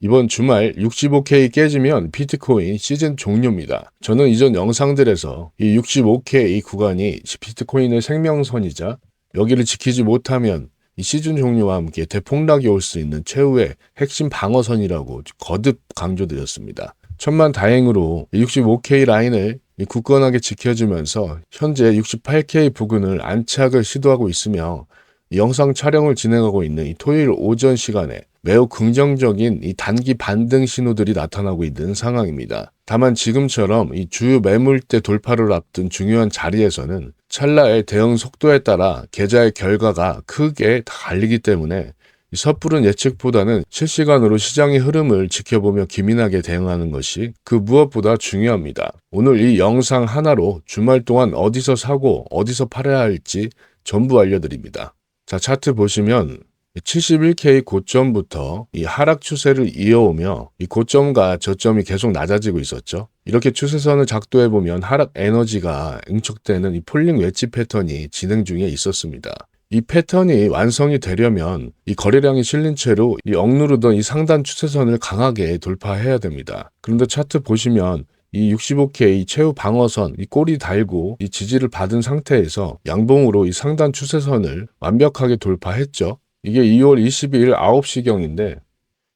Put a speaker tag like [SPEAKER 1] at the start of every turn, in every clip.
[SPEAKER 1] 이번 주말 65K 깨지면 비트코인 시즌 종료입니다. 저는 이전 영상들에서 이 65K 구간이 비트코인의 생명선이자 여기를 지키지 못하면 이 시즌 종료와 함께 대폭락이 올 수 있는 최후의 핵심 방어선이라고 거듭 강조드렸습니다. 천만 다행으로 65K 라인을 굳건하게 지켜주면서 현재 68K 부근을 안착을 시도하고 있으며 영상 촬영을 진행하고 있는 이 토요일 오전 시간에 매우 긍정적인 이 단기 반등 신호들이 나타나고 있는 상황입니다. 다만 지금처럼 이 주요 매물대 돌파를 앞둔 중요한 자리에서는 찰나의 대응 속도에 따라 계좌의 결과가 크게 갈리기 때문에 섣부른 예측보다는 실시간으로 시장의 흐름을 지켜보며 기민하게 대응하는 것이 그 무엇보다 중요합니다. 오늘 이 영상 하나로 주말 동안 어디서 사고 어디서 팔아야 할지 전부 알려드립니다. 자, 차트 보시면 71K 고점부터 이 하락 추세를 이어오며 이 고점과 저점이 계속 낮아지고 있었죠. 이렇게 추세선을 작도해보면 하락 에너지가 응축되는 이 폴링 웨지 패턴이 진행 중에 있었습니다. 이 패턴이 완성이 되려면 이 거래량이 실린 채로 이 억누르던 이 상단 추세선을 강하게 돌파해야 됩니다. 그런데 차트 보시면 이 65K 최후 방어선 이 꼬리 달고 이 지지를 받은 상태에서 양봉으로 이 상단 추세선을 완벽하게 돌파했죠. 이게 2월 22일 9시경인데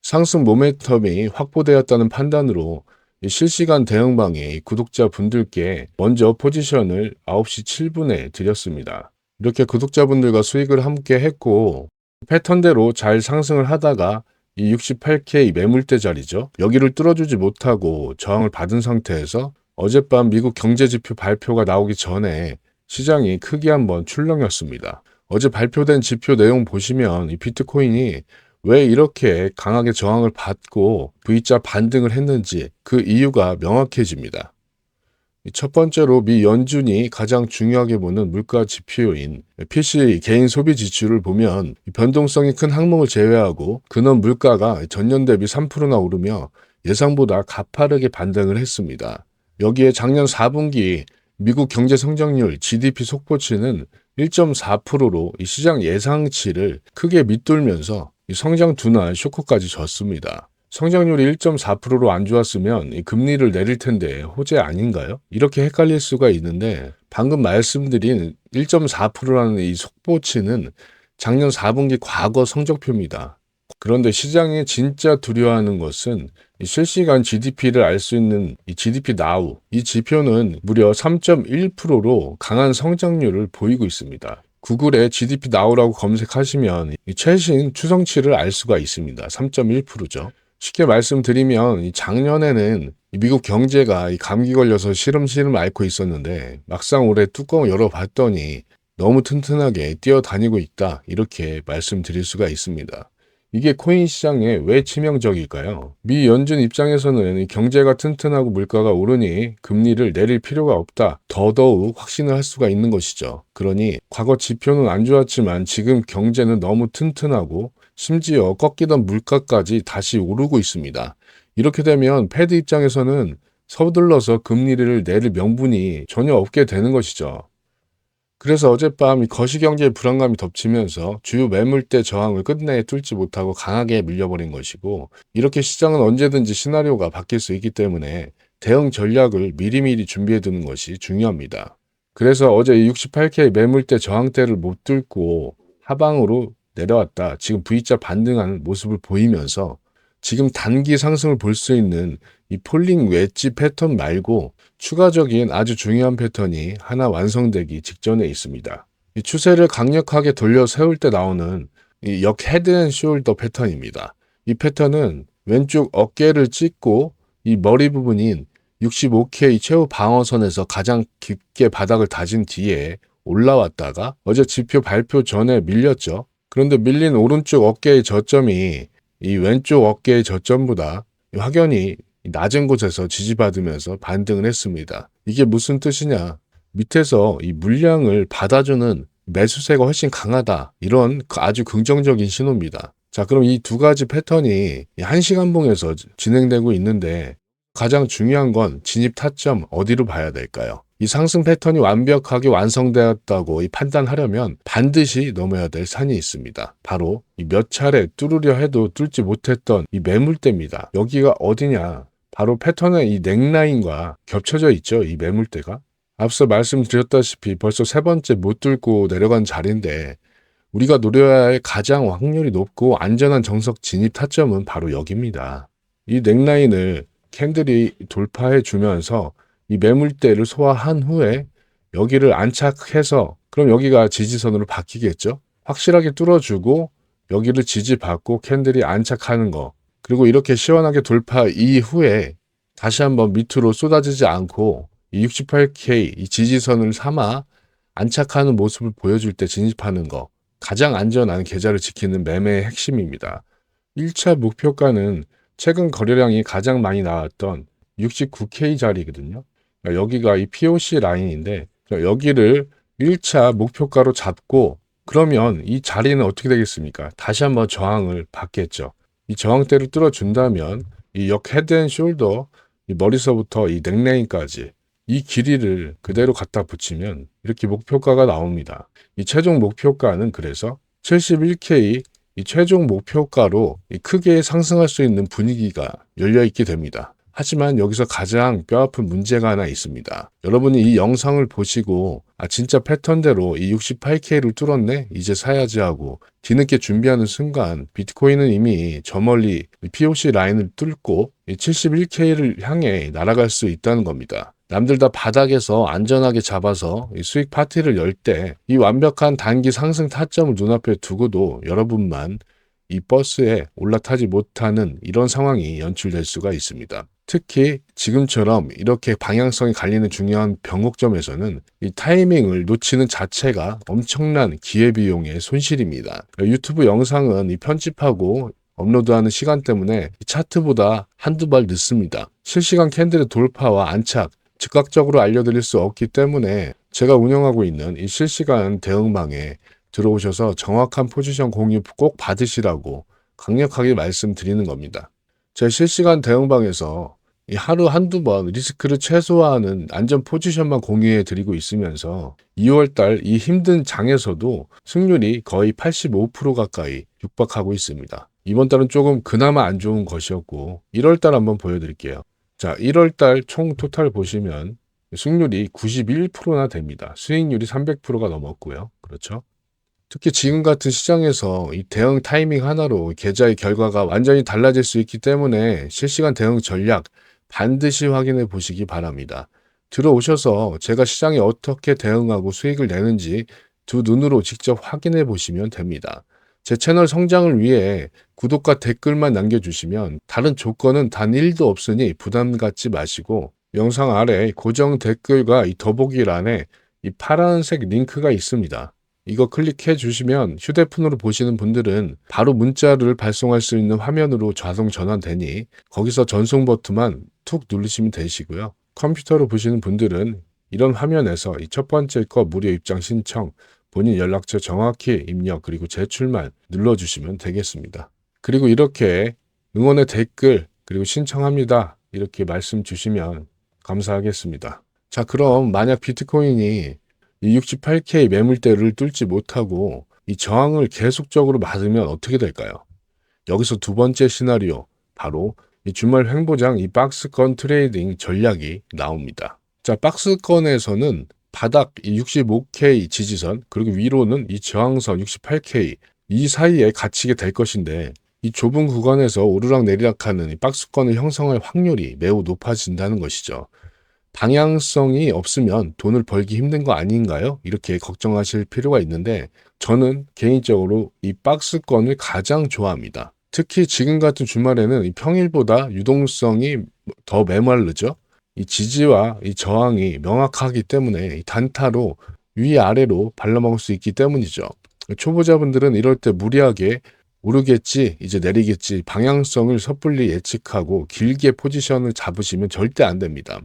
[SPEAKER 1] 상승 모멘텀이 확보되었다는 판단으로 이 실시간 대응방에 구독자분들께 먼저 포지션을 9시 7분에 드렸습니다. 이렇게 구독자분들과 수익을 함께 했고 패턴대로 잘 상승을 하다가 이 68K 매물대 자리죠. 여기를 뚫어주지 못하고 저항을 받은 상태에서 어젯밤 미국 경제지표 발표가 나오기 전에 시장이 크게 한번 출렁였습니다. 어제 발표된 지표 내용 보시면 이 비트코인이 왜 이렇게 강하게 저항을 받고 V자 반등을 했는지 그 이유가 명확해집니다. 첫 번째로 미 연준이 가장 중요하게 보는 물가 지표인 PC 개인 소비 지출을 보면 변동성이 큰 항목을 제외하고 근원 물가가 전년 대비 3%나 오르며 예상보다 가파르게 반등을 했습니다. 여기에 작년 4분기 미국 경제 성장률 GDP 속보치는 1.4%로 이 시장 예상치를 크게 밑돌면서 이 성장 둔화 쇼크까지 졌습니다. 성장률이 1.4%로 안 좋았으면 이 금리를 내릴 텐데 호재 아닌가요? 이렇게 헷갈릴 수가 있는데 방금 말씀드린 1.4%라는 이 속보치는 작년 4분기 과거 성적표입니다. 그런데 시장이 진짜 두려워하는 것은 이 실시간 GDP를 알 수 있는 이 GDP Now, 이 지표는 무려 3.1%로 강한 성장률을 보이고 있습니다. 구글에 GDP Now라고 검색하시면 이 최신 추정치를 알 수가 있습니다. 3.1%죠. 쉽게 말씀드리면 이 작년에는 이 미국 경제가 이 감기 걸려서 시름시름 앓고 있었는데 막상 올해 뚜껑을 열어봤더니 너무 튼튼하게 뛰어다니고 있다 이렇게 말씀드릴 수가 있습니다. 이게 코인 시장에 왜 치명적일까요? 미 연준 입장에서는 이 경제가 튼튼하고 물가가 오르니 금리를 내릴 필요가 없다. 더더욱 확신을 할 수가 있는 것이죠. 그러니 과거 지표는 안 좋았지만 지금 경제는 너무 튼튼하고 심지어 꺾이던 물가까지 다시 오르고 있습니다. 이렇게 되면 패드 입장에서는 서둘러서 금리를 내릴 명분이 전혀 없게 되는 것이죠. 그래서 어젯밤 거시경제의 불안감이 덮치면서 주요 매물대 저항을 끝내 뚫지 못하고 강하게 밀려버린 것이고 이렇게 시장은 언제든지 시나리오가 바뀔 수 있기 때문에 대응 전략을 미리미리 준비해두는 것이 중요합니다. 그래서 어제 68K 매물대 저항대를 못 뚫고 하방으로 내려왔다. 지금 V자 반등하는 모습을 보이면서 지금 단기 상승을 볼 수 있는 이 폴링 웨지 패턴 말고 추가적인 아주 중요한 패턴이 하나 완성되기 직전에 있습니다. 이 추세를 강력하게 돌려 세울 때 나오는 이 역 헤드앤숄더 패턴입니다. 이 패턴은 왼쪽 어깨를 찍고 이 머리 부분인 65K 최후 방어선에서 가장 깊게 바닥을 다진 뒤에 올라왔다가 어제 지표 발표 전에 밀렸죠. 그런데 밀린 오른쪽 어깨의 저점이 이 왼쪽 어깨의 저점보다 확연히 낮은 곳에서 지지받으면서 반등을 했습니다. 이게 무슨 뜻이냐? 밑에서 이 물량을 받아주는 매수세가 훨씬 강하다. 이런 아주 긍정적인 신호입니다. 자, 그럼 이 두 가지 패턴이 1시간봉에서 진행되고 있는데 가장 중요한 건 진입 타점 어디로 봐야 될까요? 이 상승 패턴이 완벽하게 완성되었다고 판단하려면 반드시 넘어야 될 산이 있습니다. 바로 이 몇 차례 뚫으려 해도 뚫지 못했던 이 매물대입니다. 여기가 어디냐? 바로 패턴의 이 넥라인과 겹쳐져 있죠. 이 매물대가. 앞서 말씀드렸다시피 벌써 세 번째 못 뚫고 내려간 자리인데 우리가 노려야 할 가장 확률이 높고 안전한 정석 진입 타점은 바로 여기입니다. 이 넥라인을 캔들이 돌파해 주면서 이 매물대를 소화한 후에 여기를 안착해서 그럼 여기가 지지선으로 바뀌겠죠. 확실하게 뚫어주고 여기를 지지받고 캔들이 안착하는 거, 그리고 이렇게 시원하게 돌파 이후에 다시 한번 밑으로 쏟아지지 않고 이 68K 이 지지선을 삼아 안착하는 모습을 보여줄 때 진입하는 거, 가장 안전한 계좌를 지키는 매매의 핵심입니다. 1차 목표가는 최근 거래량이 가장 많이 나왔던 69K 자리거든요. 그러니까 여기가 이 POC 라인인데 여기를 1차 목표가로 잡고 그러면 이 자리는 어떻게 되겠습니까? 다시 한번 저항을 받겠죠. 이 저항대를 뚫어준다면 이 역 헤드앤숄더 이 머리서부터 이 넥라인까지 이 길이를 그대로 갖다 붙이면 이렇게 목표가가 나옵니다. 이 최종 목표가는 그래서 71K 이 최종 목표가로 크게 상승할 수 있는 분위기가 열려있게 됩니다. 하지만 여기서 가장 뼈아픈 문제가 하나 있습니다. 여러분이 이 영상을 보시고 진짜 패턴대로 이 68K를 뚫었네? 이제 사야지 하고 뒤늦게 준비하는 순간 비트코인은 이미 저 멀리 POC 라인을 뚫고 71K를 향해 날아갈 수 있다는 겁니다. 남들 다 바닥에서 안전하게 잡아서 수익 파티를 열 때 이 완벽한 단기 상승 타점을 눈앞에 두고도 여러분만 이 버스에 올라타지 못하는 이런 상황이 연출될 수가 있습니다. 특히 지금처럼 이렇게 방향성이 갈리는 중요한 변곡점에서는 이 타이밍을 놓치는 자체가 엄청난 기회비용의 손실입니다. 유튜브 영상은 이 편집하고 업로드하는 시간 때문에 차트보다 한두 발 늦습니다. 실시간 캔들의 돌파와 안착, 즉각적으로 알려드릴 수 없기 때문에 제가 운영하고 있는 이 실시간 대응방에 들어오셔서 정확한 포지션 공유 꼭 받으시라고 강력하게 말씀드리는 겁니다. 제 실시간 대응방에서 이 하루 한두 번 리스크를 최소화하는 안전 포지션만 공유해 드리고 있으면서 2월달 이 힘든 장에서도 승률이 거의 85% 가까이 육박하고 있습니다. 이번 달은 조금 그나마 안 좋은 것이었고 1월달 한번 보여드릴게요. 자, 1월달 총 토탈 보시면 승률이 91%나 됩니다. 수익률이 300%가 넘었고요. 그렇죠? 특히 지금 같은 시장에서 이 대응 타이밍 하나로 계좌의 결과가 완전히 달라질 수 있기 때문에 실시간 대응 전략 반드시 확인해 보시기 바랍니다. 들어오셔서 제가 시장에 어떻게 대응하고 수익을 내는지 두 눈으로 직접 확인해 보시면 됩니다. 제 채널 성장을 위해 구독과 댓글만 남겨주시면 다른 조건은 단 1도 없으니 부담 갖지 마시고 영상 아래 고정 댓글과 이 더보기란에 이 파란색 링크가 있습니다. 이거 클릭해 주시면 휴대폰으로 보시는 분들은 바로 문자를 발송할 수 있는 화면으로 자동 전환되니 거기서 전송 버튼만 툭 누르시면 되시고요. 컴퓨터로 보시는 분들은 이런 화면에서 이 첫 번째 거 무료 입장 신청, 본인 연락처 정확히 입력 그리고 제출만 눌러주시면 되겠습니다. 그리고 이렇게 응원의 댓글 그리고 신청합니다. 이렇게 말씀 주시면 감사하겠습니다. 자, 그럼 만약 비트코인이 이 68K 매물대를 뚫지 못하고 이 저항을 계속적으로 맞으면 어떻게 될까요? 여기서 두 번째 시나리오, 바로 이 주말 횡보장 이 박스권 트레이딩 전략이 나옵니다. 자, 박스권에서는 바닥 이 65K 지지선 그리고 위로는 이 저항선 68K 이 사이에 갇히게 될 것인데 이 좁은 구간에서 오르락 내리락하는 이 박스권을 형성할 확률이 매우 높아진다는 것이죠. 방향성이 없으면 돈을 벌기 힘든 거 아닌가요? 이렇게 걱정하실 필요가 있는데 저는 개인적으로 이 박스권을 가장 좋아합니다. 특히 지금 같은 주말에는 이 평일보다 유동성이 더 메말르죠. 이 지지와 이 저항이 명확하기 때문에 이 단타로 위아래로 발라먹을 수 있기 때문이죠. 초보자분들은 이럴 때 무리하게 오르겠지, 이제 내리겠지 방향성을 섣불리 예측하고 길게 포지션을 잡으시면 절대 안 됩니다.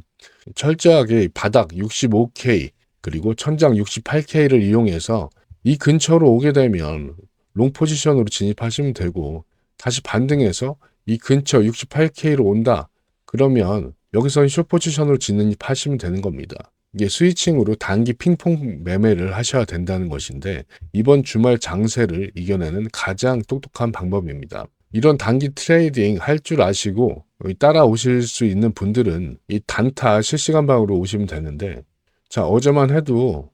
[SPEAKER 1] 철저하게 바닥 65K 그리고 천장 68K를 이용해서 이 근처로 오게 되면 롱 포지션으로 진입하시면 되고 다시 반등해서 이 근처 68K로 온다. 그러면 여기서 숏 포지션으로 진입하시면 되는 겁니다. 이게 스위칭으로 단기 핑퐁 매매를 하셔야 된다는 것인데 이번 주말 장세를 이겨내는 가장 똑똑한 방법입니다. 이런 단기 트레이딩 할 줄 아시고 따라오실 수 있는 분들은 이 단타 실시간 방으로 오시면 되는데, 자, 어제만 해도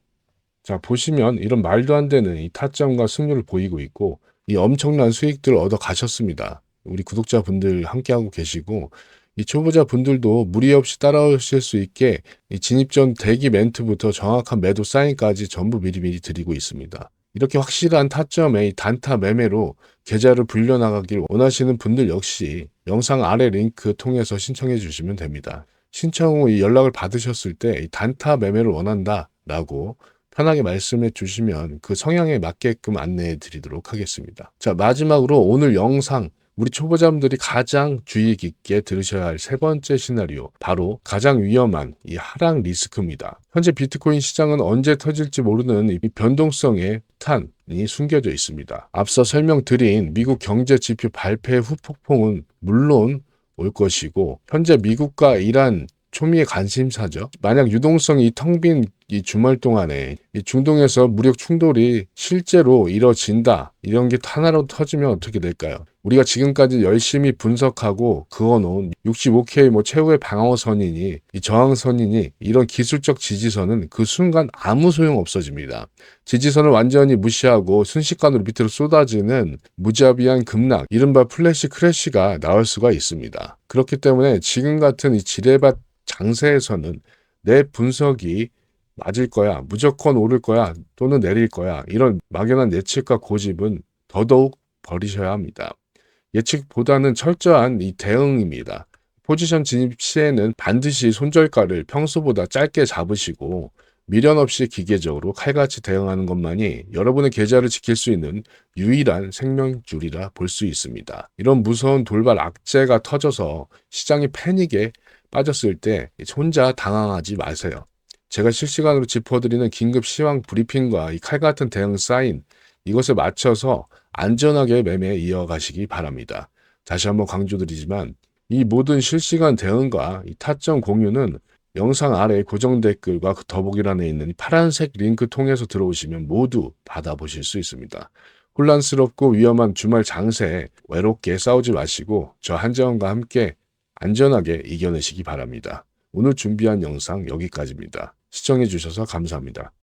[SPEAKER 1] 자, 보시면 이런 말도 안 되는 이 타점과 승률을 보이고 있고 이 엄청난 수익들을 얻어 가셨습니다. 우리 구독자분들 함께하고 계시고 이 초보자 분들도 무리 없이 따라오실 수 있게 이 진입 전 대기 멘트부터 정확한 매도 사인까지 전부 미리미리 드리고 있습니다. 이렇게 확실한 타점의 이 단타 매매로 계좌를 불려나가길 원하시는 분들 역시 영상 아래 링크 통해서 신청해 주시면 됩니다. 신청 후 이 연락을 받으셨을 때 이 단타 매매를 원한다라고 편하게 말씀해 주시면 그 성향에 맞게끔 안내해 드리도록 하겠습니다. 자, 마지막으로 오늘 영상 우리 초보자분들이 가장 주의 깊게 들으셔야 할 세 번째 시나리오, 바로 가장 위험한 이 하락 리스크입니다. 현재 비트코인 시장은 언제 터질지 모르는 이 변동성의 탄이 숨겨져 있습니다. 앞서 설명드린 미국 경제 지표 발표 후폭풍은 물론 올 것이고 현재 미국과 이란 초미의 관심사죠. 만약 유동성이 텅 빈 이 주말 동안에 이 중동에서 무력 충돌이 실제로 이뤄진다, 이런 게 하나로 터지면 어떻게 될까요? 우리가 지금까지 열심히 분석하고 그어놓은 65K 최후의 방어선이니 이 저항선이니 이런 기술적 지지선은 그 순간 아무 소용 없어집니다. 지지선을 완전히 무시하고 순식간으로 밑으로 쏟아지는 무자비한 급락, 이른바 플래시 크래시가 나올 수가 있습니다. 그렇기 때문에 지금 같은 이 지뢰밭 장세에서는 내 분석이 맞을 거야, 무조건 오를 거야, 또는 내릴 거야, 이런 막연한 예측과 고집은 더더욱 버리셔야 합니다. 예측보다는 철저한 이 대응입니다. 포지션 진입 시에는 반드시 손절가를 평소보다 짧게 잡으시고 미련 없이 기계적으로 칼같이 대응하는 것만이 여러분의 계좌를 지킬 수 있는 유일한 생명줄이라 볼 수 있습니다. 이런 무서운 돌발 악재가 터져서 시장이 패닉에 빠졌을 때 혼자 당황하지 마세요. 제가 실시간으로 짚어드리는 긴급 시황 브리핑과 이 칼같은 대응 사인, 이것에 맞춰서 안전하게 매매에 이어가시기 바랍니다. 다시 한번 강조드리지만 이 모든 실시간 대응과 이 타점 공유는 영상 아래 고정 댓글과 그 더보기란에 있는 이 파란색 링크 통해서 들어오시면 모두 받아보실 수 있습니다. 혼란스럽고 위험한 주말 장세에 외롭게 싸우지 마시고 저 한재원과 함께 안전하게 이겨내시기 바랍니다. 오늘 준비한 영상 여기까지입니다. 시청해 주셔서 감사합니다.